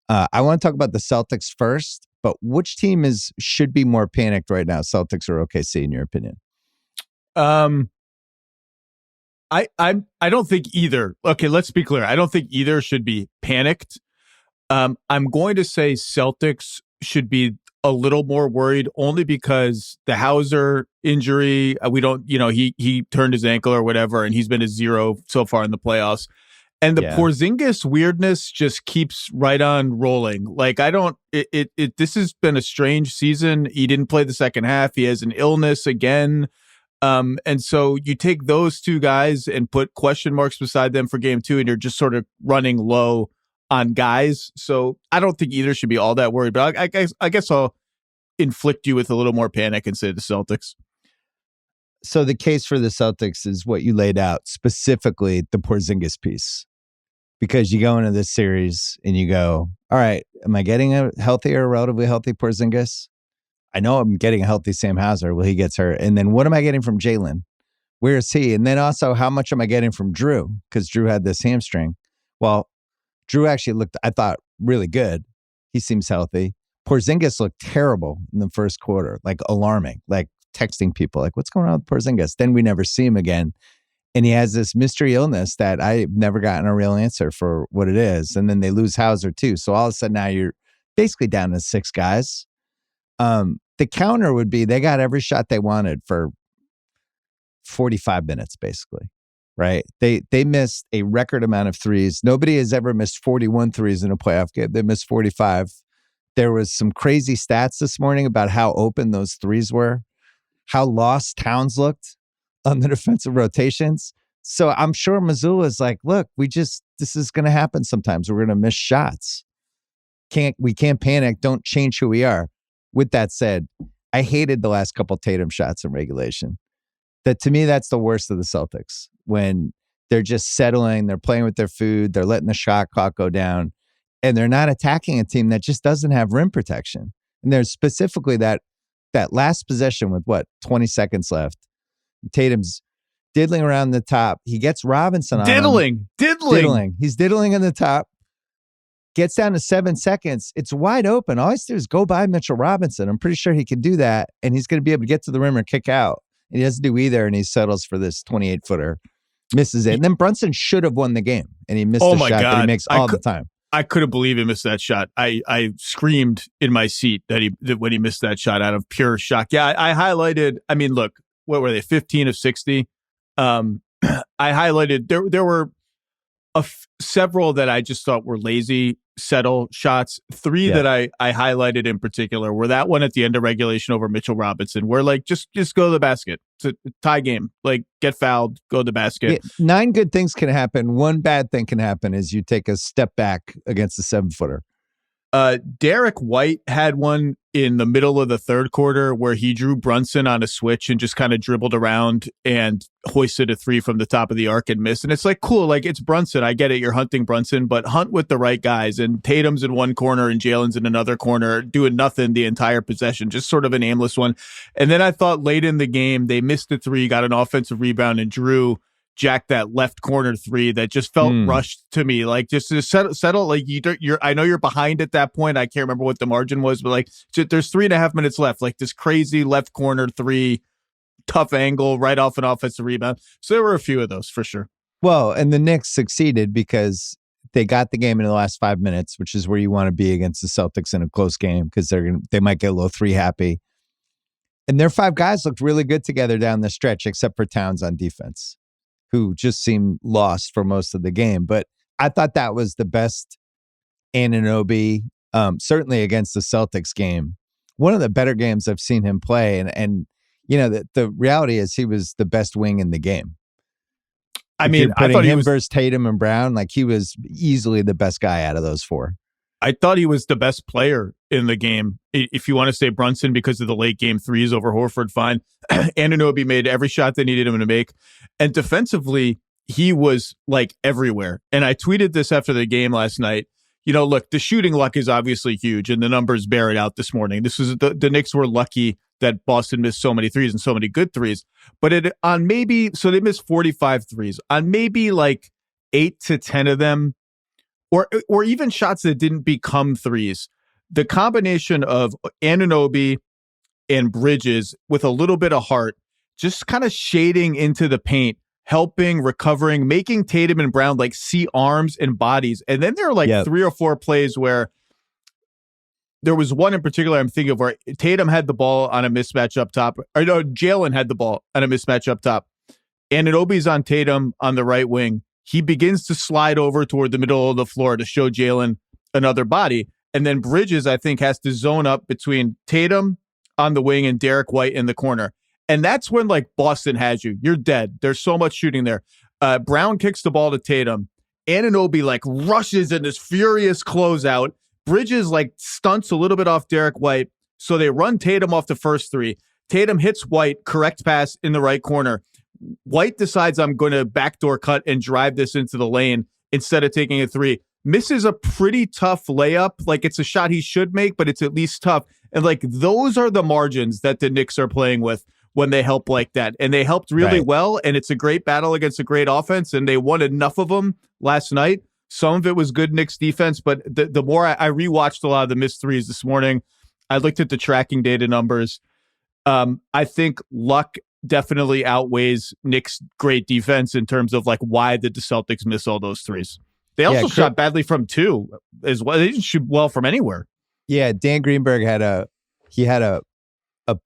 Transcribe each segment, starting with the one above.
I want to talk about the Celtics first, but which team should be more panicked right now, Celtics or OKC, in your opinion? I don't think either. Okay, let's be clear. I don't think either should be panicked. I'm going to say Celtics should be a little more worried only because the Hauser injury, we don't, he turned his ankle or whatever, and he's been a 0 so far in the playoffs. And the Porzingis weirdness just keeps right on rolling. Like, this has been a strange season. He didn't play the second half. He has an illness again. And so you take those two guys and put question marks beside them for game 2, and you're just sort of running low on guys. So I don't think either should be all that worried, but I guess I'll inflict you with a little more panic and say the Celtics. So the case for the Celtics is what you laid out, specifically the Porzingis piece, because you go into this series and you go, all right, am I getting a healthy or relatively healthy Porzingis? I know I'm getting a healthy Sam Hauser. Well, he gets hurt. And then what am I getting from Jalen? Where is he? And then also, how much am I getting from Drew? Because Drew had this hamstring. Well, Drew actually looked, I thought, really good. He seems healthy. Porzingis looked terrible in the first quarter, like alarming, like texting people, like, what's going on with Porzingis? Then we never see him again. And he has this mystery illness that I've never gotten a real answer for what it is. And then they lose Hauser too. So all of a sudden now you're basically down to 6 guys. The counter would be they got every shot they wanted for 45 minutes, basically. Right? They missed a record amount of threes. Nobody has ever missed 41 threes in a playoff game. They missed 45. There was some crazy stats this morning about how open those threes were, how lost Towns looked on the defensive rotations. So I'm sure Missoula is like, look, this is going to happen sometimes. We're going to miss shots. We can't panic. Don't change who we are. With that said, I hated the last couple Tatum shots in regulation. That to me, that's the worst of the Celtics. When they're just settling, they're playing with their food, they're letting the shot clock go down, and they're not attacking a team that just doesn't have rim protection. And there's specifically that last possession with 20 seconds left. Tatum's diddling around the top. He gets Robinson on him. Diddling. He's diddling in the top. Gets down to 7 seconds. It's wide open. All he has to do is go by Mitchell Robinson. I'm pretty sure he can do that, and he's going to be able to get to the rim or kick out. And he doesn't do either, and he settles for this 28-footer. Misses it. And then Brunson should have won the game, and he missed the shot that he makes all the time. I couldn't believe he missed that shot. I screamed in my seat that when he missed that shot out of pure shock. Yeah, I highlighted, I mean, look, what were they, 15 of 60? I highlighted, there were several that I just thought were lazy settle shots. 3 that I highlighted in particular were that one at the end of regulation over Mitchell Robinson, where like just go to the basket. It's a tie game. Like, get fouled, go to the basket. 9 good things can happen. One bad thing can happen is you take a step back against a 7-footer. Derek White had one in the middle of the third quarter where he drew Brunson on a switch and just kind of dribbled around and hoisted a 3 from the top of the arc and missed. And it's like, cool, like, it's Brunson. I get it. You're hunting Brunson, but hunt with the right guys. And Tatum's in one corner and Jalen's in another corner doing nothing the entire possession, just sort of an aimless one. And then I thought late in the game, they missed a 3, got an offensive rebound, and Drew jacked that left corner 3 that just felt rushed to me. Like, just to settle, like, you're I know you're behind at that point. I can't remember what the margin was, but like, there's 3.5 minutes left. Like, this crazy left corner 3, tough angle right off an offensive rebound. So there were a few of those for sure. Well, and the Knicks succeeded because they got the game in the last 5 minutes, which is where you want to be against the Celtics in a close game, because they might get a little 3 happy. And their 5 guys looked really good together down the stretch, except for Towns on defense, who just seemed lost for most of the game. But I thought that was the best Anunoby, certainly against the Celtics game. One of the better games I've seen him play. And you know, the reality is he was the best wing in the game. I mean, I thought him versus Tatum and Brown, like, he was easily the best guy out of those 4. I thought he was the best player in the game. If you want to say Brunson because of the late game 3s over Horford, fine. Anunoby made every shot they needed him to make. And defensively, he was like everywhere. And I tweeted this after the game last night. You know, look, the shooting luck is obviously huge, and the numbers bear it out this morning. This was the Knicks were lucky that Boston missed so many threes and so many good threes. But so they missed 45 threes. On maybe like 8 to 10 of them, or even shots that didn't become threes. The combination of Anunoby and Bridges with a little bit of heart, just kind of shading into the paint, helping, recovering, making Tatum and Brown like see arms and bodies. And then there are like 3 or 4 plays where there was one in particular I'm thinking of where Tatum had the ball on a mismatch up top. Or no, Jalen had the ball on a mismatch up top. Anunoby's on Tatum on the right wing. He begins to slide over toward the middle of the floor to show Jalen another body. And then Bridges, I think, has to zone up between Tatum on the wing and Derek White in the corner. And that's when, like, Boston has you. You're dead. There's so much shooting there. Brown kicks the ball to Tatum. Anunoby, like, rushes in this furious closeout. Bridges, like, stunts a little bit off Derek White. So they run Tatum off the first 3. Tatum hits White, correct pass in the right corner. White decides I'm going to backdoor cut and drive this into the lane instead of taking a 3. Misses a pretty tough layup. Like, it's a shot he should make, but it's at least tough. And, like, those are the margins that the Knicks are playing with when they help like that. And they helped really well, and it's a great battle against a great offense, and they won enough of them last night. Some of it was good Knicks defense, but the more I rewatched a lot of the missed threes this morning, I looked at the tracking data numbers. I think luck definitely outweighs Knicks' great defense in terms of like why did the Celtics miss all those threes. They also shot badly from 2 as well. They didn't shoot well from anywhere. Yeah, Dan Greenberg had a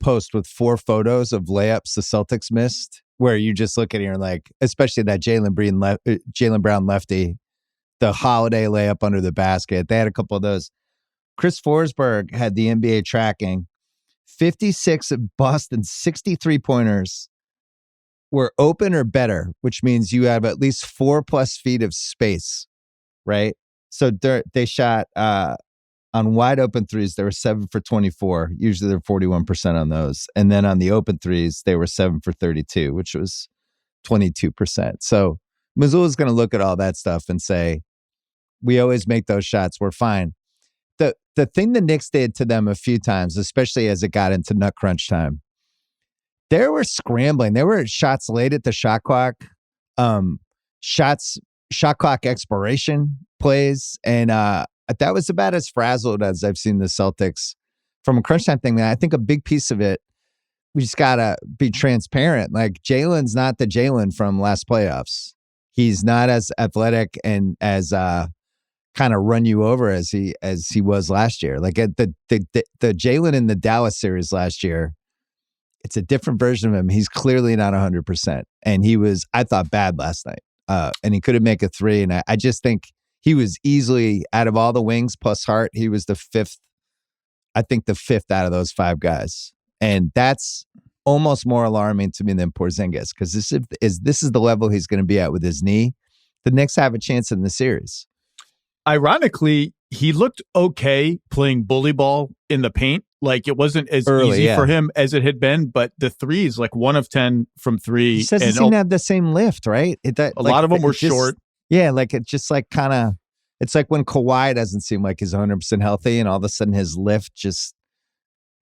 post with 4 photos of layups the Celtics missed, where you just look at it and you're like, especially that Jaylen Brown lefty, the Holiday layup under the basket. They had a couple of those. Chris Forsberg had the NBA tracking. 56 of Boston's 63 pointers were open or better, which means you have at least 4+ feet of space, right? So they shot on wide open threes, they were 7 for 24. Usually they're 41% on those. And then on the open threes, they were 7 for 32, which was 22%. So Missoula's going to look at all that stuff and say, we always make those shots. We're fine. The thing the Knicks did to them a few times, especially as it got into nut crunch time, they were scrambling. There were shots late at the shot clock, shot clock expiration plays. And that was about as frazzled as I've seen the Celtics from a crunch time thing. Man, I think a big piece of it, we just got to be transparent. Like, Jalen's not the Jalen from last playoffs. He's not as athletic and as kind of run you over as he was last year. Like the Jalen in the Dallas series last year, it's a different version of him. He's clearly not 100%, and he was, I thought, bad last night. And he couldn't make a 3, and I just think he was easily, out of all the wings plus Hart, he was the 5th. I think the 5th out of those 5 guys, and that's almost more alarming to me than Porzingis, because this is the level he's going to be at with his knee. The Knicks have a chance in the series. Ironically, he looked okay playing bully ball in the paint. Like, it wasn't as easy for him as it had been, but the threes, like 1 of 10 from 3. He doesn't seem to have the same lift, right? A lot of them were short. Yeah, like it just like kind of, it's like when Kawhi doesn't seem like he's 100% healthy, and all of a sudden his lift just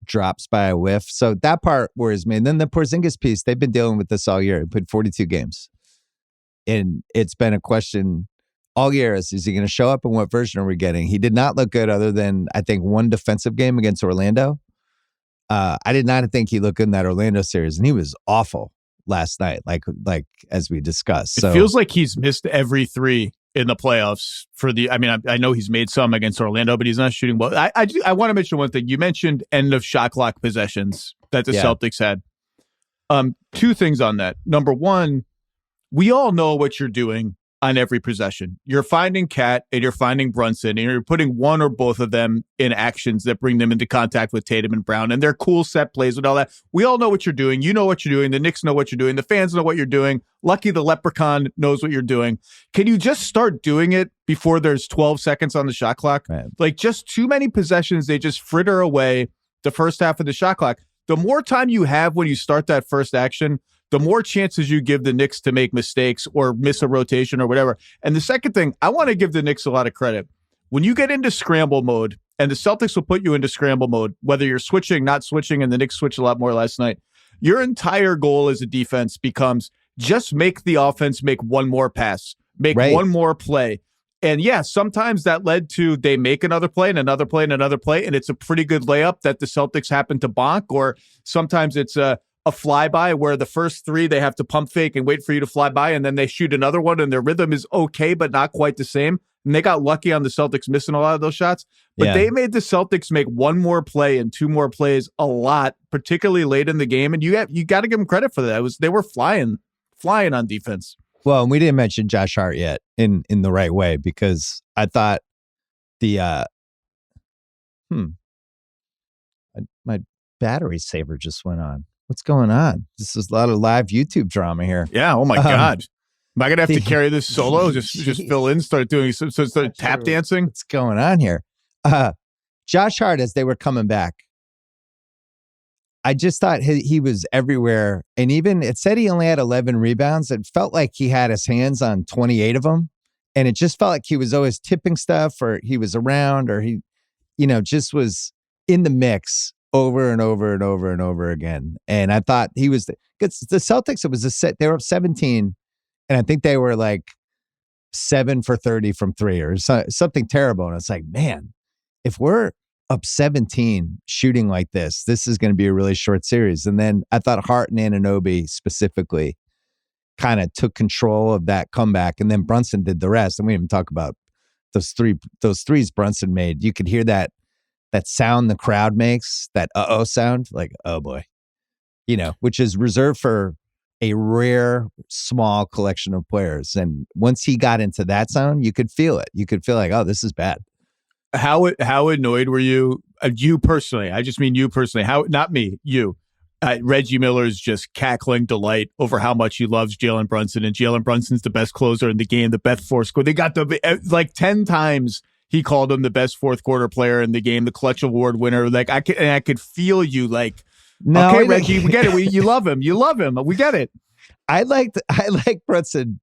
drops by a whiff. So that part worries me. And then the Porzingis piece, they've been dealing with this all year. He played 42 games. And it's been a question all year, is he going to show up, and what version are we getting? He did not look good, other than, I think, 1 defensive game against Orlando. I did not think he looked good in that Orlando series, and he was awful last night, like as we discussed. It feels like he's missed every 3 in the playoffs I know he's made some against Orlando, but he's not shooting well. I want to mention one thing. You mentioned end of shot clock possessions that the Celtics had. 2 things on that. Number 1, we all know what you're doing on every possession. You're finding Cat and you're finding Brunson, and you're putting one or both of them in actions that bring them into contact with Tatum and Brown, and they're cool set plays and all that. We all know what you're doing. You know what you're doing. The Knicks know what you're doing. The fans know what you're doing. Lucky the Leprechaun knows what you're doing. Can you just start doing it before there's 12 seconds on the shot clock? Right. Like, just too many possessions, they just fritter away the first half of the shot clock. The more time you have when you start that first action, the more chances you give the Knicks to make mistakes or miss a rotation or whatever. And the second thing, I want to give the Knicks a lot of credit. When you get into scramble mode, and the Celtics will put you into scramble mode, whether you're switching, not switching, and the Knicks switched a lot more last night, your entire goal as a defense becomes just make the offense make one more pass, make one more play. And yeah, sometimes that led to they make another play and another play and another play, and it's a pretty good layup that the Celtics happen to bonk. Or sometimes it's a flyby where the first three they have to pump fake and wait for you to fly by, and then they shoot another one, and their rhythm is okay, but not quite the same. And they got lucky on the Celtics missing a lot of those shots. But they made the Celtics make one more play and two more plays a lot, particularly late in the game. And you got to give them credit for that. They were flying on defense. Well, and we didn't mention Josh Hart yet in the right way, because I thought my battery saver just went on. What's going on? This is a lot of live YouTube drama here. Yeah. Oh my God. Am I gonna have to carry this solo? Just fill in, start doing start tap dancing. What's going on here? Josh Hart, as they were coming back, I just thought he was everywhere. And even it said he only had 11 rebounds. It felt like he had his hands on 28 of them. And it just felt like he was always tipping stuff, or he was around, or he, just was in the mix over and over and over and over again. And I thought he was the Celtics. It was a set. They were up 17. And I think they were like 7 for 30 from three, or something terrible. And it's like, man, if we're up 17 shooting like this is going to be a really short series. And then I thought Hart and Anunoby specifically kind of took control of that comeback. And then Brunson did the rest. And we didn't even talk about those threes Brunson made. You could hear that sound the crowd makes, that uh-oh sound, like, oh boy, which is reserved for a rare, small collection of players. And once he got into that zone, you could feel it. You could feel like, oh, this is bad. How annoyed were you? You personally, I just mean you personally. Not me, you. Reggie Miller's just cackling delight over how much he loves Jalen Brunson, and Jalen Brunson's the best closer in the game, the best fourth scorer. They got like 10 times he called him the best fourth quarter player in the game, the clutch award winner. Like I could feel you like, no, okay, Reggie, we get it. You love him. You love him. We get it. I like Brunson.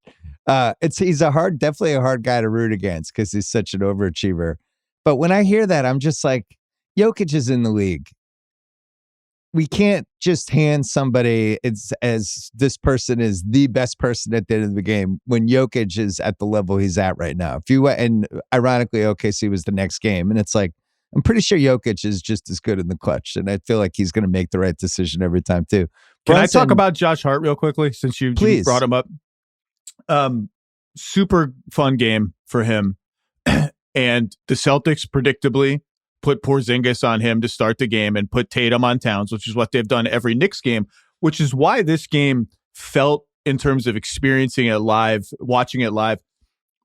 He's definitely a hard guy to root against because he's such an overachiever. But when I hear that, I'm just like, Jokic is in the league. We can't just hand somebody as this person is the best person at the end of the game when Jokic is at the level he's at right now. And ironically, OKC was the next game, and it's like, I'm pretty sure Jokic is just as good in the clutch, and I feel like he's going to make the right decision every time too. Can I talk about Josh Hart real quickly since you brought him up? Super fun game for him. And the Celtics predictably put Porzingis on him to start the game and put Tatum on Towns, which is what they've done every Knicks game, which is why this game felt, in terms of experiencing it live, watching it live,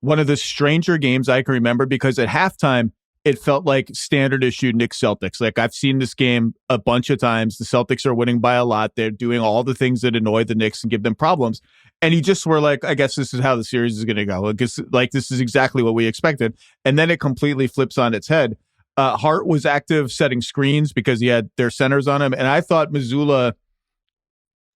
one of the stranger games I can remember, because at halftime, it felt like standard issue Knicks Celtics. Like, I've seen this game a bunch of times. The Celtics are winning by a lot. They're doing all the things that annoy the Knicks and give them problems. And you just were like, I guess this is how the series is going to go. Like, this is exactly what we expected. And then it completely flips on its head. Hart was active setting screens because he had their centers on him. And I thought Mazzulla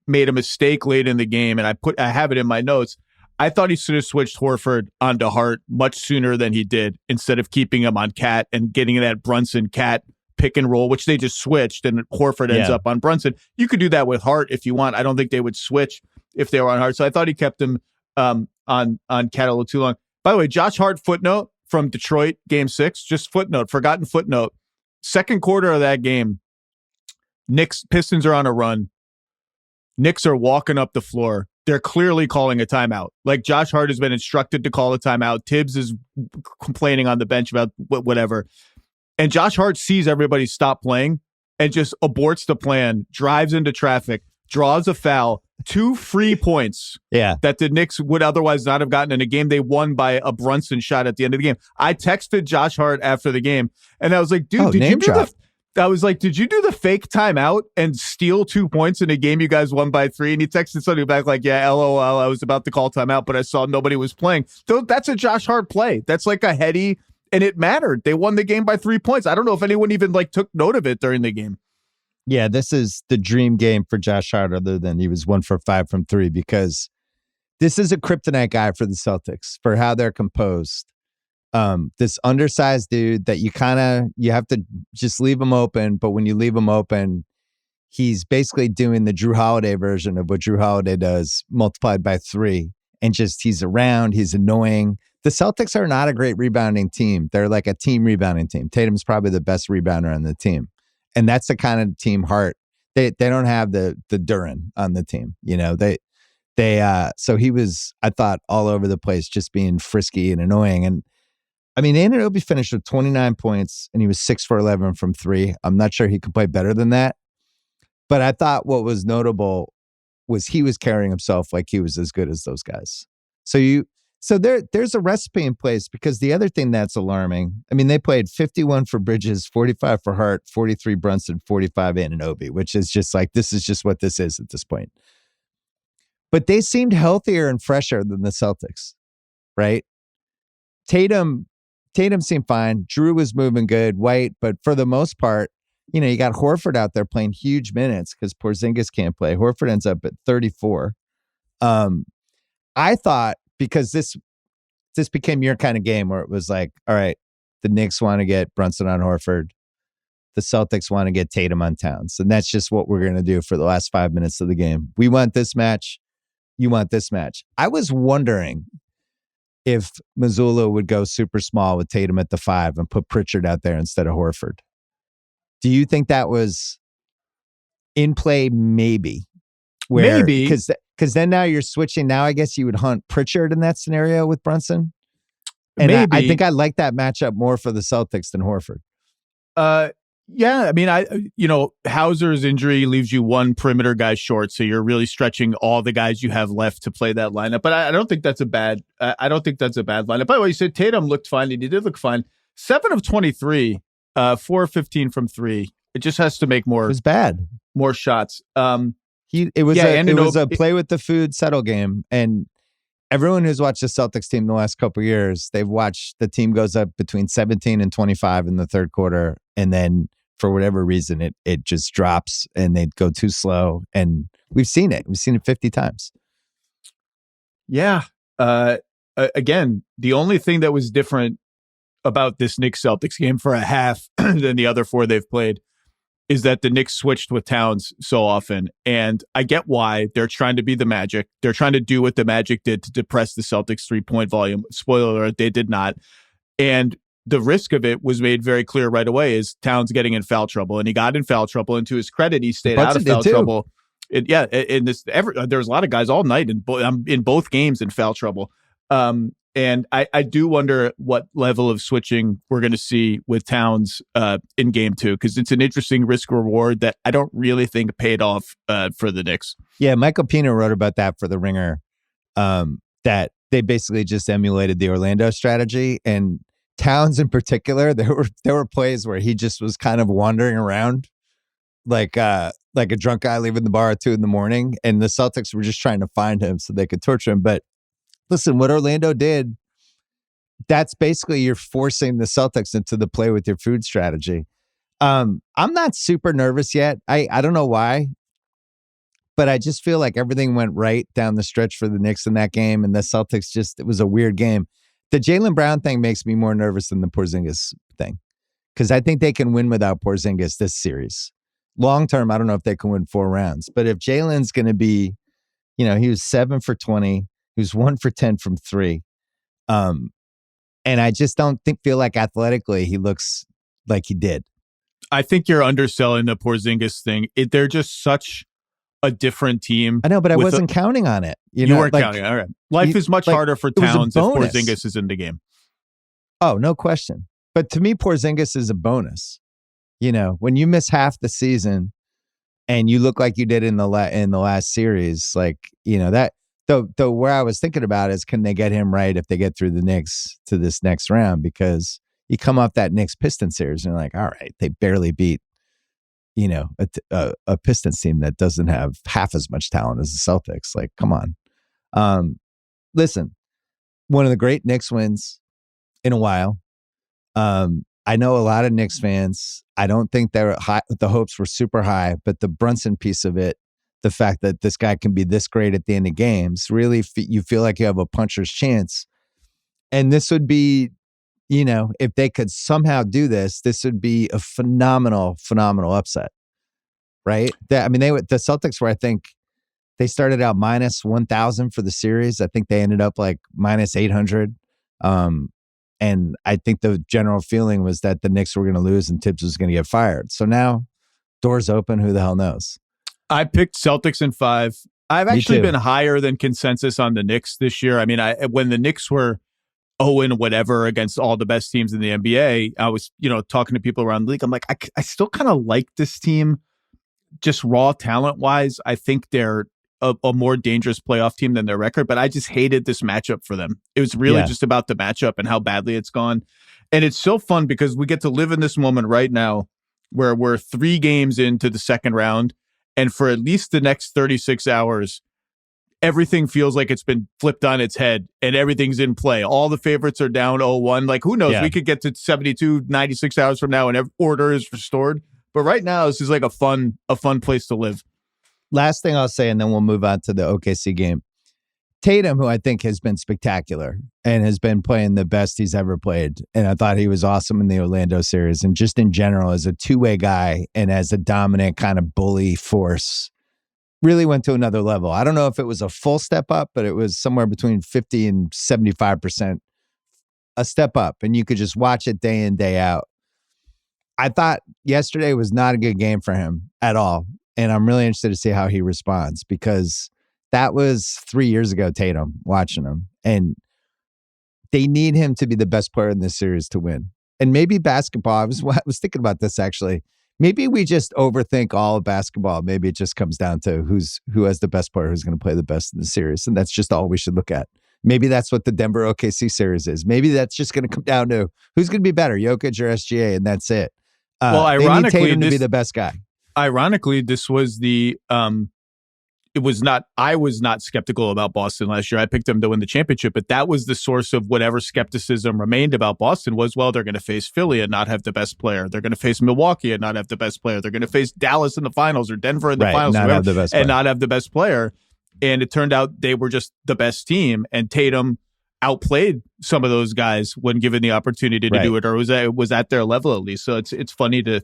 made a mistake late in the game. And I have it in my notes. I thought he should have switched Horford onto Hart much sooner than he did, instead of keeping him on Cat and getting that Brunson-Cat pick and roll, which they just switched, and Horford ends up on Brunson. You could do that with Hart if you want. I don't think they would switch if they were on Hart. So I thought he kept him on Cat a little too long. By the way, Josh Hart footnote from Detroit, Game 6, just forgotten footnote. Second quarter of that game, Pistons are on a run. Knicks are walking up the floor. They're clearly calling a timeout. Like, Josh Hart has been instructed to call a timeout. Tibbs is complaining on the bench about whatever. And Josh Hart sees everybody stop playing and just aborts the plan, drives into traffic, draws a foul, 2 free points that the Knicks would otherwise not have gotten in a game they won by a Brunson shot at the end of the game. I texted Josh Hart after the game, and I was like, dude, did you do the fake timeout and steal 2 points in a game you guys won by 3? And he texted somebody back like, yeah, LOL, I was about to call timeout, but I saw nobody was playing. So that's a Josh Hart play. That's like a heady, and it mattered. They won the game by 3 points. I don't know if anyone even took note of it during the game. Yeah, this is the dream game for Josh Hart, other than he was 1 for 5 from 3, because this is a kryptonite guy for the Celtics, for how they're composed. This undersized dude that you have to just leave him open, but when you leave him open, he's basically doing the Drew Holiday version of what Drew Holiday does, multiplied by 3. and just he's around, he's annoying. The Celtics are not a great rebounding team. They're like a team rebounding team. Tatum's probably the best rebounder on the team. And that's the kind of team heart. They don't have the Duran on the team. You know, so he was, I thought, all over the place, just being frisky and annoying. And I mean, Anunoby finished with 29 points and he was 6 for 11 from 3. I'm not sure he could play better than that. But I thought what was notable was he was carrying himself like he was as good as those guys. So there's a recipe in place, because the other thing that's alarming, I mean, they played 51 for Bridges, 45 for Hart, 43 Brunson, 45 Anunoby, which is just like, this is just what this is at this point. But they seemed healthier and fresher than the Celtics, right? Tatum seemed fine. Drew was moving good. White, but for the most part, you know, you got Horford out there playing huge minutes because Porzingis can't play. Horford ends up at 34. I thought, because this became your kind of game where it was like, all right, the Knicks want to get Brunson on Horford. The Celtics want to get Tatum on Towns. And that's just what we're going to do for the last 5 minutes of the game. We want this match. You want this match. I was wondering if Mazzulla would go super small with Tatum at the 5 and put Pritchard out there instead of Horford. Do you think that was in play? Maybe. Maybe. Because then now you're switching. Now I guess you would hunt Pritchard in that scenario with Brunson. And I think I like that matchup more for the Celtics than Horford. Yeah, I mean, Hauser's injury leaves you one perimeter guy short, so you're really stretching all the guys you have left to play that lineup. But I don't think that's a bad. I don't think that's a bad lineup. By the way, you said Tatum looked fine, and he did look fine. 7 of 23, 4 of 15 from 3. It just has to make more. It was bad. More shots. It was a play with the food settle game, and everyone who's watched the Celtics team the last couple of years, they've watched the team goes up between 17 and 25 in the third quarter, and then for whatever reason, it just drops and they go too slow. And we've seen it. We've seen it 50 times. Yeah. Again, the only thing that was different about this Knicks Celtics game for a half than the other 4 they've played is that the Knicks switched with Towns so often. And I get why. They're trying to be the Magic. They're trying to do what the Magic did to depress the Celtics 3-point volume. Spoiler alert, they did not. And the risk of it was made very clear right away, is Towns getting in foul trouble. And he got in foul trouble. And to his credit, he stayed out of foul trouble. There's a lot of guys all night in both games in foul trouble. And I do wonder what level of switching we're going to see with Towns in game 2, because it's an interesting risk reward that I don't really think paid off for the Knicks. Yeah, Michael Pina wrote about that for The Ringer, that they basically just emulated the Orlando strategy. And Towns in particular, there were plays where he just was kind of wandering around like a drunk guy leaving the bar at 2 a.m, and the Celtics were just trying to find him so they could torture him. But listen, what Orlando did, that's basically you're forcing the Celtics into the play with your food strategy. I'm not super nervous yet. I don't know why, but I just feel like everything went right down the stretch for the Knicks in that game, and the Celtics it was a weird game. The Jaylen Brown thing makes me more nervous than the Porzingis thing, because I think they can win without Porzingis this series. Long term, I don't know if they can win 4 rounds, but if Jaylen's going to be, he was 7 for 20. He was 1 for 10 from 3. And I just don't feel like athletically he looks like he did. I think you're underselling the Porzingis thing. They're just such a different team. I know, but I wasn't counting on it. You weren't counting. All right. Life is much harder for Towns if Porzingis is in the game. Oh, no question. But to me, Porzingis is a bonus. When you miss half the season and you look like you did in the last series, that. Though where I was thinking about is, can they get him right if they get through the Knicks to this next round? Because you come off that Knicks Pistons series and you're like, all right, they barely beat, a Pistons team that doesn't have half as much talent as the Celtics. Like, come on. Listen, one of the great Knicks wins in a while. I know a lot of Knicks fans, I don't think the hopes were super high, but the Brunson piece of it, the fact that this guy can be this great at the end of games, really you feel like you have a puncher's chance. And this would be, if they could somehow do this would be a phenomenal upset, right? The Celtics were, I think, They started out minus 1,000 for the series. I think they ended up like minus 800. And I think the general feeling was that the Knicks were going to lose and Tibbs was going to get fired. So now doors open. Who the hell knows? I picked Celtics in 5. I've actually been higher than consensus on the Knicks this year. I mean, when the Knicks were 0 whatever against all the best teams in the NBA, I was, talking to people around the league. I'm like, I still kind of like this team, just raw talent wise. I think they're a more dangerous playoff team than their record, but I just hated this matchup for them. It was really just about the matchup and how badly it's gone. And it's so fun because we get to live in this moment right now where we're 3 games into the second round. And for at least the next 36 hours, everything feels like it's been flipped on its head and everything's in play. All the favorites are down 0-1. Like, who knows? We could get to 72, 96 hours from now and order is restored. But right now, this is like a fun place to live. Last thing I'll say, and then we'll move on to the OKC game. Tatum, who I think has been spectacular and has been playing the best he's ever played. And I thought he was awesome in the Orlando series. And just in general, as a two-way guy and as a dominant kind of bully force, really went to another level. I don't know if it was a full step up, but it was somewhere between 50 and 75% a step up. And you could just watch it day in, day out. I thought yesterday was not a good game for him at all. And I'm really interested to see how he responds because that was 3 years ago, Tatum, watching him. And they need him to be the best player in this series to win. And maybe basketball, I was thinking about this actually. Maybe we just overthink all of basketball. Maybe it just comes down to who has the best player, who's going to play the best in the series. And that's just all we should look at. Maybe that's what the Denver OKC series is. Maybe that's just going to come down to who's going to be better, Jokic or SGA, and that's it. Well, ironically, they need Tatum to be the best guy. Ironically, this was I was not skeptical about Boston last year. I picked them to win the championship, but that was the source of whatever skepticism remained about Boston was, well, they're going to face Philly and not have the best player. They're going to face Milwaukee and not have the best player. They're going to face Dallas in the finals or Denver in the finals not have the best player. And not have the best player. And it turned out they were just the best team, and Tatum outplayed some of those guys when given the opportunity to do it, or was at their level at least. So it's funny to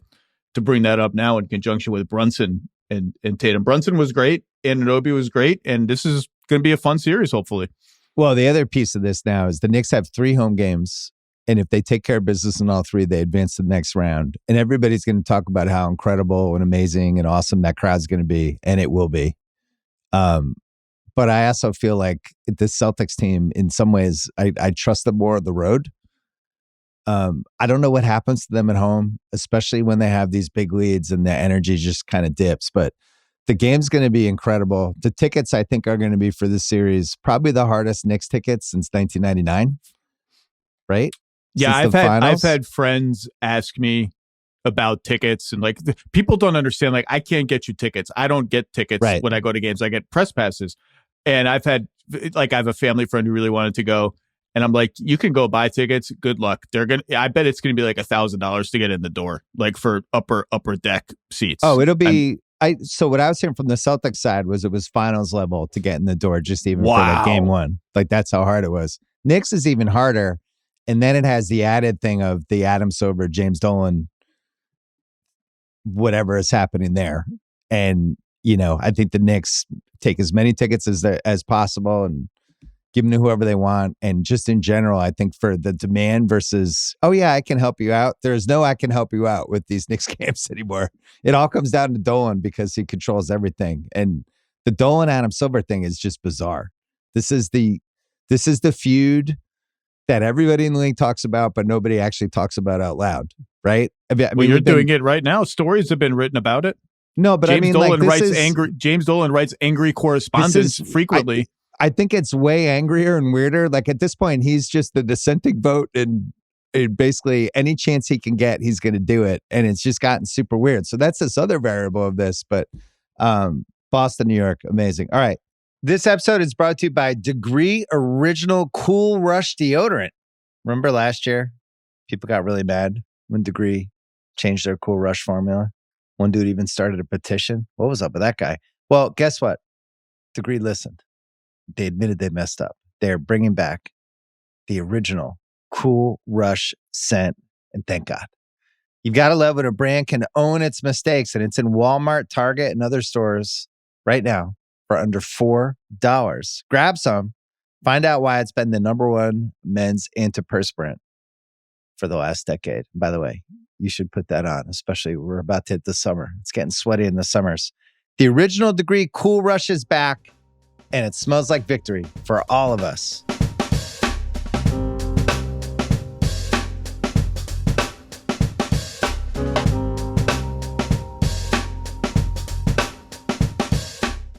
bring that up now in conjunction with Brunson and Tatum. Brunson was great, and Anunoby was great, and this is going to be a fun series, hopefully. Well, the other piece of this now is the Knicks have 3 home games, and if they take care of business in all 3, they advance to the next round. And everybody's going to talk about how incredible and amazing and awesome that crowd's going to be, and it will be. But I also feel like the Celtics team, in some ways, I trust them more on the road. I don't know what happens to them at home, especially when they have these big leads and the energy just kind of dips. But the game's going to be incredible. The tickets, I think, are going to be for this series probably the hardest Knicks tickets since 1999, right? Yeah, I've had friends ask me about tickets, and like people don't understand. Like, I can't get you tickets. I don't get tickets when I go to games. I get press passes, and I have a family friend who really wanted to go. And I'm like, you can go buy tickets. Good luck. I bet it's going to be like $1,000 to get in the door, like for upper deck seats. Oh, it'll be. So what I was hearing from the Celtics side was it was finals level to get in the door, just even for like game 1. Like that's how hard it was. Knicks is even harder, and then it has the added thing of the Adam Silver, James Dolan, whatever is happening there. And I think the Knicks take as many tickets as possible and give them to whoever they want. And just in general, I think for the demand versus, oh yeah, I can help you out. There's no I can help you out with these Knicks games anymore. It all comes down to Dolan because he controls everything. And the Dolan Adam Silver thing is just bizarre. This is the feud that everybody in the league talks about, but nobody actually talks about out loud, right? I mean, you're doing it right now. Stories have been written about it. No, but James Dolan writes angry correspondence frequently. I think it's way angrier and weirder. Like at this point, he's just the dissenting vote, and basically any chance he can get, he's going to do it. And it's just gotten super weird. So that's this other variable of this. But Boston, New York, amazing. All right. This episode is brought to you by Degree Original Cool Rush Deodorant. Remember last year, people got really mad when Degree changed their Cool Rush formula. One dude even started a petition. What was up with that guy? Well, guess what? Degree listened. They admitted they messed up. They're bringing back the original Cool Rush scent, and thank God. You've got to love when a brand can own its mistakes, and it's in Walmart, Target, and other stores right now. for under $4. Grab some. Find out why it's been the number one men's antiperspirant for the last decade. By the way, you should put that on, especially we're about to hit the summer. It's getting sweaty in the summers. The original Degree Cool Rush is back, and it smells like victory for all of us.